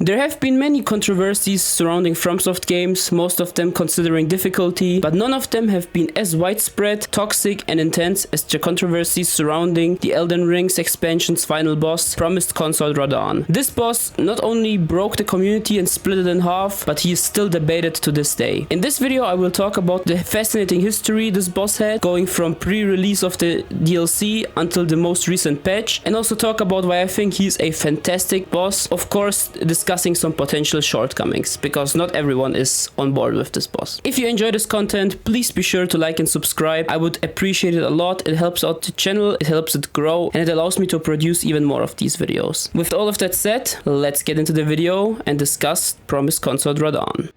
There have been many controversies surrounding FromSoft games, most of them considering difficulty, but none of them have been as widespread, toxic and intense as the controversies surrounding the Elden Ring's expansion's final boss, promised Consort Radahn. This boss not only broke the community and split it in half, but he is still debated to this day. In this video I will talk about the fascinating history this boss had, going from pre-release of the DLC until the most recent patch, and also talk about why I think he's a fantastic boss, of course discussing some potential shortcomings, because not everyone is on board with this boss. If you enjoy this content, please be sure to like and subscribe. I would appreciate it a lot. It helps out the channel, it helps it grow, and it allows me to produce even more of these videos. With all of that said, let's get into the video and discuss promised Consort Radahn.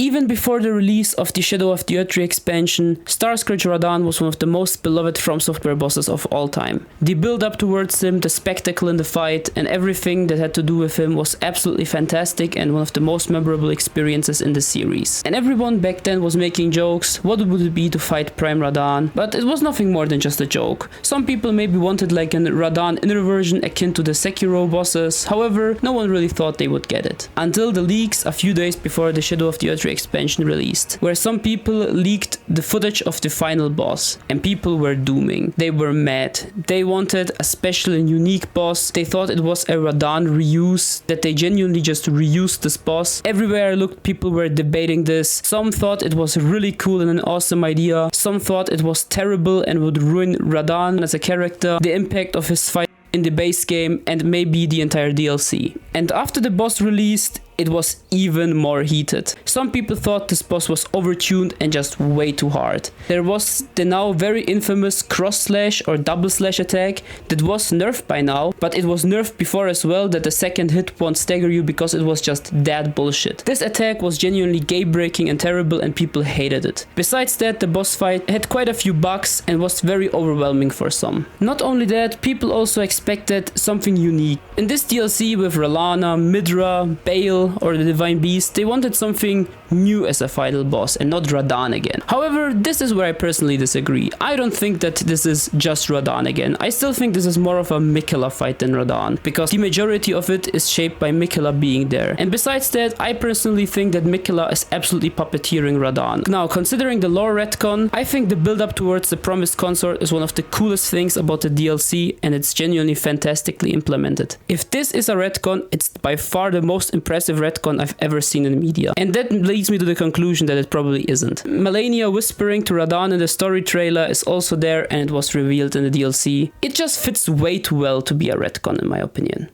Even before the release of the Shadow of the Erdtree expansion, Starscourge Radahn was one of the most beloved Fromsoftware bosses of all time. The build up towards him, the spectacle in the fight, and everything that had to do with him was absolutely fantastic and one of the most memorable experiences in the series. And everyone back then was making jokes, what would it be to fight Prime Radahn? But it was nothing more than just a joke. Some people maybe wanted like a Radahn inner version akin to the Sekiro bosses, however, no one really thought they would get it. Until the leaks a few days before the Shadow of the Erdtree expansion released, where some people leaked the footage of the final boss, and people were dooming. They were mad. They wanted a special and unique boss. They thought it was a Radahn reuse, that they genuinely just reused this boss. Everywhere I looked, people were debating this. Some thought it was really cool and an awesome idea. Some thought it was terrible and would ruin Radahn as a character, the impact of his fight in the base game, and maybe the entire DLC. And after the boss released, it was even more heated. Some people thought this boss was overtuned and just way too hard. There was the now very infamous cross slash or double slash attack that was nerfed by now, but it was nerfed before as well, that the second hit won't stagger you because it was just that bullshit. This attack was genuinely game breaking and terrible, and people hated it. Besides that, the boss fight had quite a few bugs and was very overwhelming for some. Not only that, people also expected something unique. In this DLC with Rellana, Midra, Bale, or the Divine Beast, they wanted something new as a final boss and not Radahn again. However, this is where I personally disagree. I don't think that this is just Radahn again. I still think this is more of a Miquella fight than Radahn, because the majority of it is shaped by Miquella being there. And besides that, I personally think that Miquella is absolutely puppeteering Radahn. Now, considering the lore retcon, I think the build up towards the promised consort is one of the coolest things about the DLC, and it's genuinely fantastically implemented. If this is a retcon, it's by far the most impressive retcon I've ever seen in media. And that leads me to the conclusion that it probably isn't. Malenia whispering to Radahn in the story trailer is also there, and it was revealed in the DLC. It just fits way too well to be a retcon in my opinion.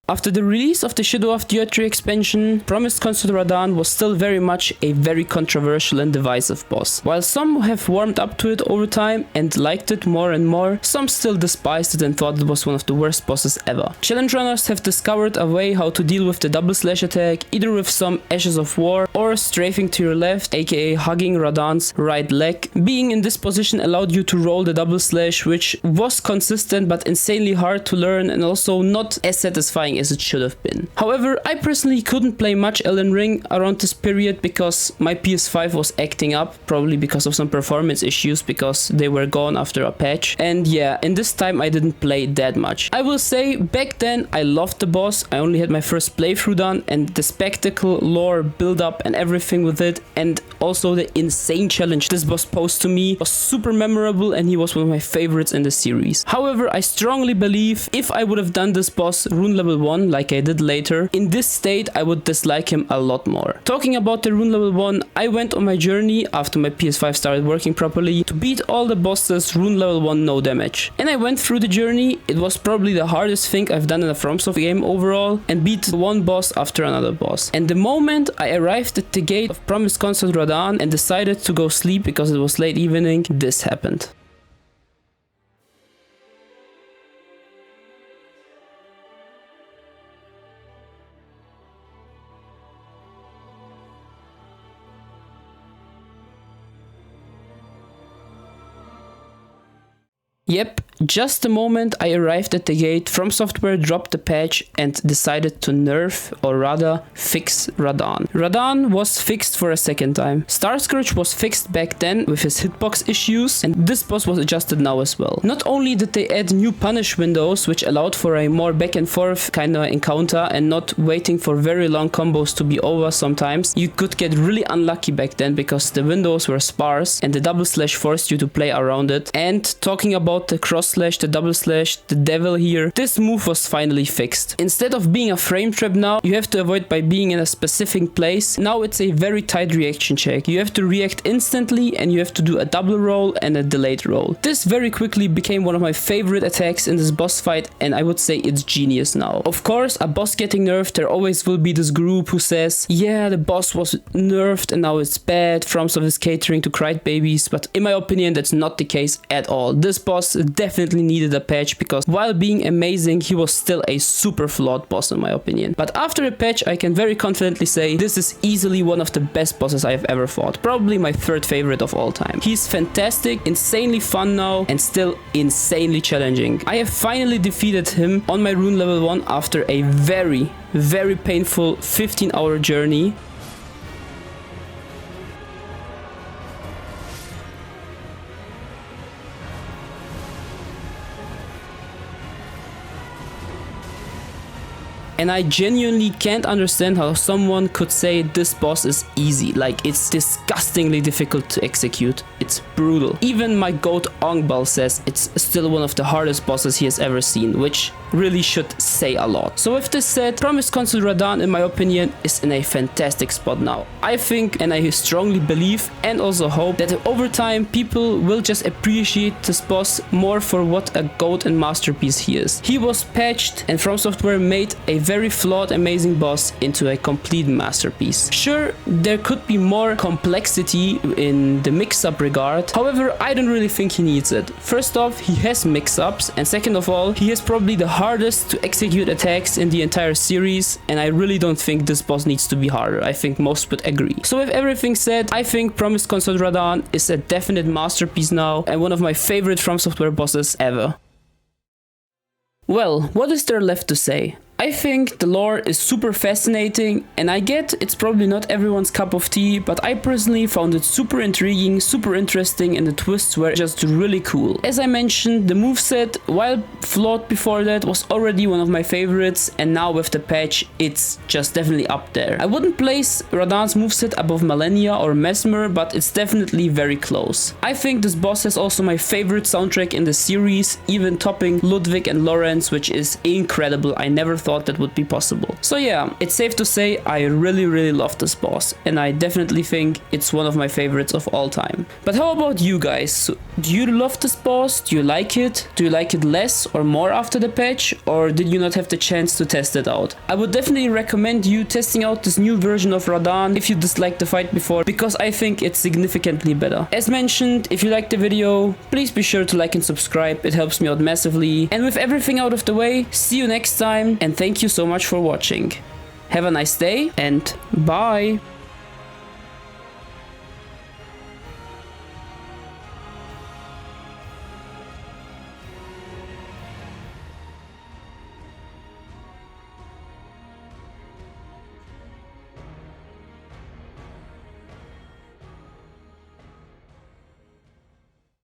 After the release of the Shadow of the Erdtree expansion, promised Consort Radahn was still very much a very controversial and divisive boss. While some have warmed up to it over time and liked it more and more, some still despised it and thought it was one of the worst bosses ever. Challenge runners have discovered a way how to deal with the double slash attack, either with some Ashes of War or strafing to your left, aka hugging Radahn's right leg. Being in this position allowed you to roll the double slash, which was consistent but insanely hard to learn and also not as satisfying as it should have been. However, I personally couldn't play much Elden Ring around this period because my PS5 was acting up, probably because of some performance issues, because they were gone after a patch. And yeah, in this time I didn't play that much. I will say, back then I loved the boss. I only had my first playthrough done, and the spectacle, lore, build up and everything with it, and also the insane challenge this boss posed to me was super memorable, and he was one of my favorites in the series. However, I strongly believe if I would have done this boss rune level 1 like I did later, in this state I would dislike him a lot more. Talking about the rune level 1, I went on my journey after my PS5 started working properly to beat all the bosses rune level 1 no damage. And I went through the journey. It was probably the hardest thing I've done in a FromSoft game overall, and beat one boss after another boss. And the moment I arrived at the gate of promised Consort Radahn and decided to go sleep because it was late evening, this happened. Yep, just the moment I arrived at the gate, Fromsoftware dropped the patch and decided to nerf, or rather fix, Radahn. Radahn was fixed for a second time. Starscourge was fixed back then with his hitbox issues, and this boss was adjusted now as well. Not only did they add new punish windows, which allowed for a more back and forth kind of encounter and not waiting for very long combos to be over sometimes. You could get really unlucky back then because the windows were sparse and the double slash forced you to play around it. And talking about the cross slash, the double slash, the devil here, this move was finally fixed. Instead of being a frame trap now, you have to avoid by being in a specific place. Now it's a very tight reaction check. You have to react instantly and you have to do a double roll and a delayed roll. This very quickly became one of my favorite attacks in this boss fight, and I would say it's genius now. Of course, a boss getting nerfed, there always will be this group who says, yeah, the boss was nerfed and now it's bad, FromSoft is catering to crybabies, but in my opinion that's not the case at all. This boss definitely needed a patch because while being amazing, he was still a super flawed boss in my opinion. But after a patch, I can very confidently say this is easily one of the best bosses I have ever fought. Probably my third favorite of all time. He's fantastic, insanely fun now, and still insanely challenging. I have finally defeated him on my rune level 1 after a very painful 15-hour journey. And I genuinely can't understand how someone could say this boss is easy. Like, it's disgustingly difficult to execute. It's brutal. Even my goat Ongbal says it's still one of the hardest bosses he has ever seen, which really should say a lot. So with this said, promised Consort Radahn, in my opinion, is in a fantastic spot now. I think, and I strongly believe and also hope, that over time people will just appreciate this boss more for what a goat and masterpiece he is. He was patched and Fromsoftware made a very flawed, amazing boss into a complete masterpiece. Sure, there could be more complexity in the mix-up regard. However, I don't really think he needs it. First off, he has mix-ups, and second of all, he has probably the hardest to execute attacks in the entire series, and I really don't think this boss needs to be harder. I think most would agree. So with everything said, I think Promised Consort Radahn is a definite masterpiece now, and one of my favorite Fromsoftware bosses ever. Well, what is there left to say? I think the lore is super fascinating, and I get it's probably not everyone's cup of tea, but I personally found it super intriguing, super interesting, and the twists were just really cool. As I mentioned, the moveset, while flawed before that, was already one of my favorites, and now with the patch, it's just definitely up there. I wouldn't place Radahn's moveset above Millennia or Mesmer, but it's definitely very close. I think this boss has also my favorite soundtrack in the series, even topping Ludwig and Lorenz, which is incredible. I never thought that would be possible. So yeah, it's safe to say I really love this boss, and I definitely think it's one of my favorites of all time. But how about you guys? Do you love this boss? Do you like it? Do you like it less or more after the patch? Or did you not have the chance to test it out? I would definitely recommend you testing out this new version of Radahn if you disliked the fight before, because I think it's significantly better. As mentioned, if you liked the video, please be sure to like and subscribe. It helps me out massively. And with everything out of the way, see you next time, and thank you so much for watching. Have a nice day and bye!